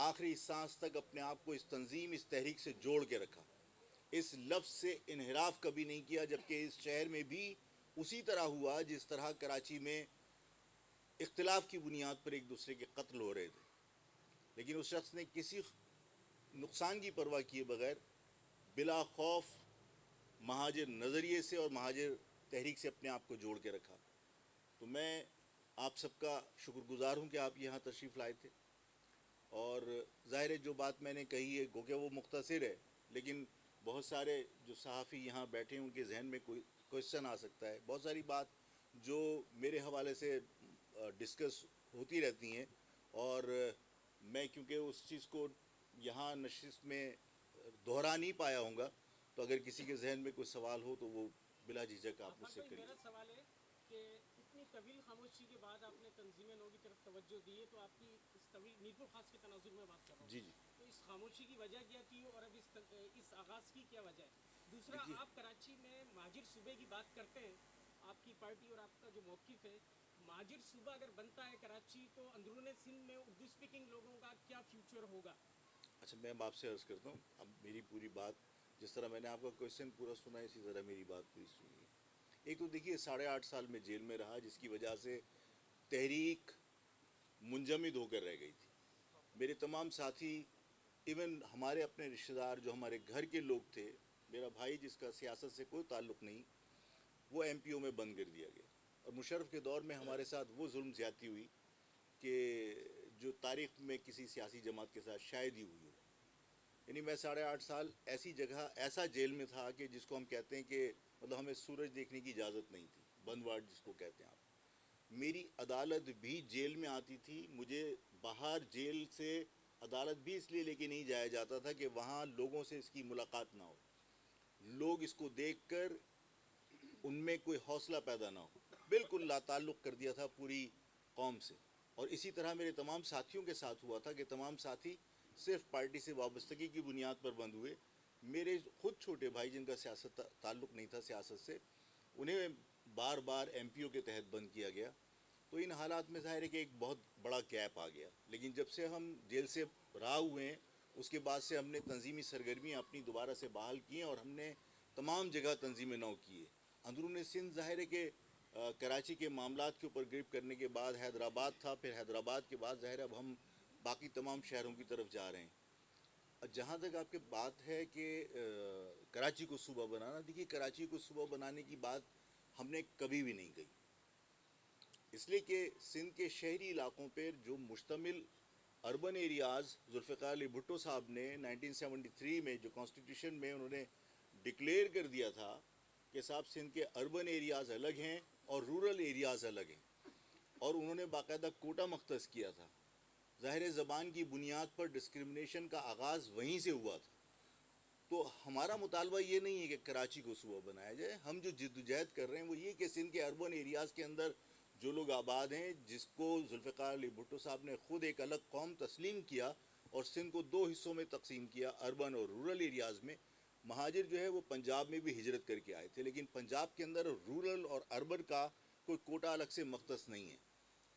آخری سانس تک اپنے آپ کو اس تنظیم اس تحریک سے جوڑ کے رکھا، اس لفظ سے انحراف کبھی نہیں کیا، جبکہ اس شہر میں بھی اسی طرح ہوا جس طرح کراچی میں اختلاف کی بنیاد پر ایک دوسرے کے قتل ہو رہے تھے، لیکن اس شخص نے کسی نقصان کی پرواہ کیے بغیر بلا خوف مہاجر نظریے سے اور مہاجر تحریک سے اپنے آپ کو جوڑ کے رکھا۔ تو میں آپ سب کا شکر گزار ہوں کہ آپ یہاں تشریف لائے تھے، اور ظاہر ہے جو بات میں نے کہی ہے گو کہ وہ مختصر ہے، لیکن بہت سارے جو صحافی یہاں بیٹھے ہیں ان کے ذہن میں کوئی کوشچن آ سکتا ہے، بہت ساری بات جو میرے حوالے سے ڈسکس ہوتی رہتی ہیں، اور میں کیونکہ اس چیز کو یہاں نشست میں دہرا نہیں پایا ہوں گا، تو اگر کسی کے ذہن میں کوئی سوال ہو تو وہ بلا جھجک آپ مجھ سے کریے۔ میرا سوال ہے کہ اتنی طویل خاموشی کے بعد آپ نے تنظیم نو کی طرف توجہ دی ہے، تو آپ کی اس طویل نیرپور خاص کے تناظر میں بات کر رہا ہوں، جی جی تو اس خاموشی کی وجہ کیا تھی اور اب اس آغاز کی کیا وجہ ہے؟ دوسرا، دیکھیے آپ کراچی میں مہاجر صوبے کی بات کرتے ہیں، آپ کی پارٹی اور آپ کا جو موقف ہے، مہاجر صوبہ اگر بنتا ہے کراچی تو اندرون سندھ میں اردو اسپیکنگ لوگوں کا کیا فیوچر ہوگا؟ اچھا، میں آپ سے عرض کرتا ہوں، اب میری پوری بات جس طرح میں نے آپ کا کوشچن پورا سنا ہے اسی طرح میری بات پوری سنیے۔ ایک تو دیکھیے 8.5 سال میں جیل میں رہا، جس کی وجہ سے تحریک منجمد ہو کر رہ گئی تھی۔ میرے تمام ساتھی، ایون ہمارے اپنے رشتہ دار جو ہمارے گھر کے لوگ تھے، میرا بھائی جس کا سیاست سے کوئی تعلق نہیں، وہ ایم پی او میں بند کر دیا گیا، اور مشرف کے دور میں ہمارے ساتھ وہ ظلم زیادتی ہوئی کہ جو تاریخ میں کسی سیاسی جماعت کے ساتھ شاید ہی ہوئی ہو۔ یعنی میں 8.5 سال ایسی جگہ ایسا جیل میں تھا کہ جس کو ہم کہتے ہیں کہ مطلب ہمیں سورج دیکھنے کی اجازت نہیں تھی، بند وارڈ جس کو کہتے ہیں آپ۔ میری عدالت بھی جیل میں آتی تھی، مجھے باہر جیل سے عدالت بھی اس لیے لے کے نہیں جایا جاتا تھا کہ وہاں لوگوں سے اس کی ملاقات نہ ہو، لوگ اس کو دیکھ کر ان میں کوئی حوصلہ پیدا نہ ہو، بالکل لا تعلق کر دیا تھا پوری قوم سے۔ اور اسی طرح میرے تمام ساتھیوں کے ساتھ ہوا تھا کہ تمام ساتھی صرف پارٹی سے وابستگی کی بنیاد پر بند ہوئے۔ میرے خود چھوٹے بھائی جن کا سیاست تعلق نہیں تھا سیاست سے، انہیں بار بار ایم پی او کے تحت بند کیا گیا۔ تو ان حالات میں ظاہر ہے کہ ایک بہت بڑا گیپ آ گیا، لیکن جب سے ہم جیل سے رہا ہوئے ہیں اس کے بعد سے ہم نے تنظیمی سرگرمیاں اپنی دوبارہ سے بحال کی ہیں، اور ہم نے تمام جگہ تنظیم نو کی ہے۔ اندرون سندھ ظاہر ہے کہ کراچی کے معاملات کے اوپر گرپ کرنے کے بعد حیدرآباد تھا، پھر حیدرآباد کے بعد ظاہر اب ہم باقی تمام شہروں کی طرف جا رہے ہیں۔ جہاں تک آپ کی بات ہے کہ کراچی کو صوبہ بنانا، دیکھیے کراچی کو صوبہ بنانے کی بات ہم نے کبھی بھی نہیں کہی، اس لیے کہ سندھ کے شہری علاقوں پر جو مشتمل اربن ایریاز ذوالفقار علی بھٹو صاحب نے 1973 میں جو کانسٹیٹیوشن میں انہوں نے ڈکلیئر کر دیا تھا کہ صاحب سندھ کے اربن ایریاز الگ ہیں اور رورل ایریاز الگ ہیں، اور انہوں نے باقاعدہ کوٹا مختص کیا تھا۔ ظاہر زبان کی بنیاد پر ڈسکرمنیشن کا آغاز وہیں سے ہوا تھا۔ تو ہمارا مطالبہ یہ نہیں ہے کہ کراچی کو صوبہ بنایا جائے، ہم جو جدوجہد کر رہے ہیں وہ یہ کہ سندھ کے اربن ایریاز کے اندر جو لوگ آباد ہیں، جس کو ذوالفقار علی بھٹو صاحب نے خود ایک الگ قوم تسلیم کیا اور سندھ کو 2 حصوں میں تقسیم کیا، اربن اور رورل ایریاز میں۔ مہاجر جو ہے وہ پنجاب میں بھی ہجرت کر کے آئے تھے، لیکن پنجاب کے اندر رورل اور اربن کا کوئی کوٹا الگ سے مختص نہیں ہے،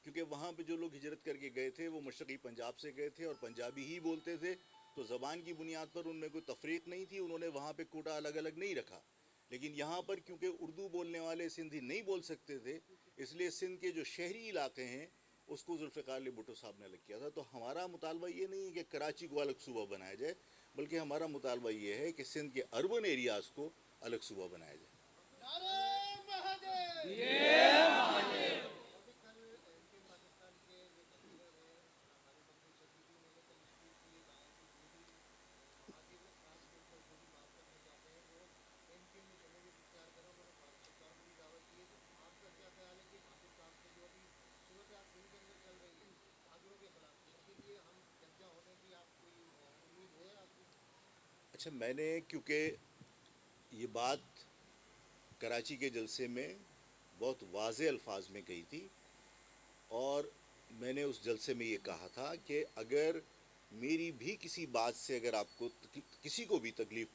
کیونکہ وہاں پہ جو لوگ ہجرت کر کے گئے تھے وہ مشرقی پنجاب سے گئے تھے اور پنجابی ہی بولتے تھے، تو زبان کی بنیاد پر ان میں کوئی تفریق نہیں تھی، انہوں نے وہاں پہ کوٹا الگ الگ نہیں رکھا۔ لیکن یہاں پر کیونکہ اردو بولنے والے سندھی نہیں بول سکتے تھے، اس لیے سندھ کے جو شہری علاقے ہیں اس کو ذوالفقار علی بھٹو صاحب نے الگ کیا تھا۔ تو ہمارا مطالبہ یہ نہیں ہے کہ کراچی کو الگ صوبہ بنایا جائے، بلکہ ہمارا مطالبہ یہ ہے کہ سندھ کے اربن ایریاز کو الگ صوبہ بنایا جائے۔ اچھا، میں نے کیونکہ یہ بات کراچی کے جلسے میں بہت واضح الفاظ میں کہی تھی، اور میں نے اس جلسے میں یہ کہا تھا کہ اگر میری بھی کسی بات سے اگر آپ کو کسی کو بھی تکلیف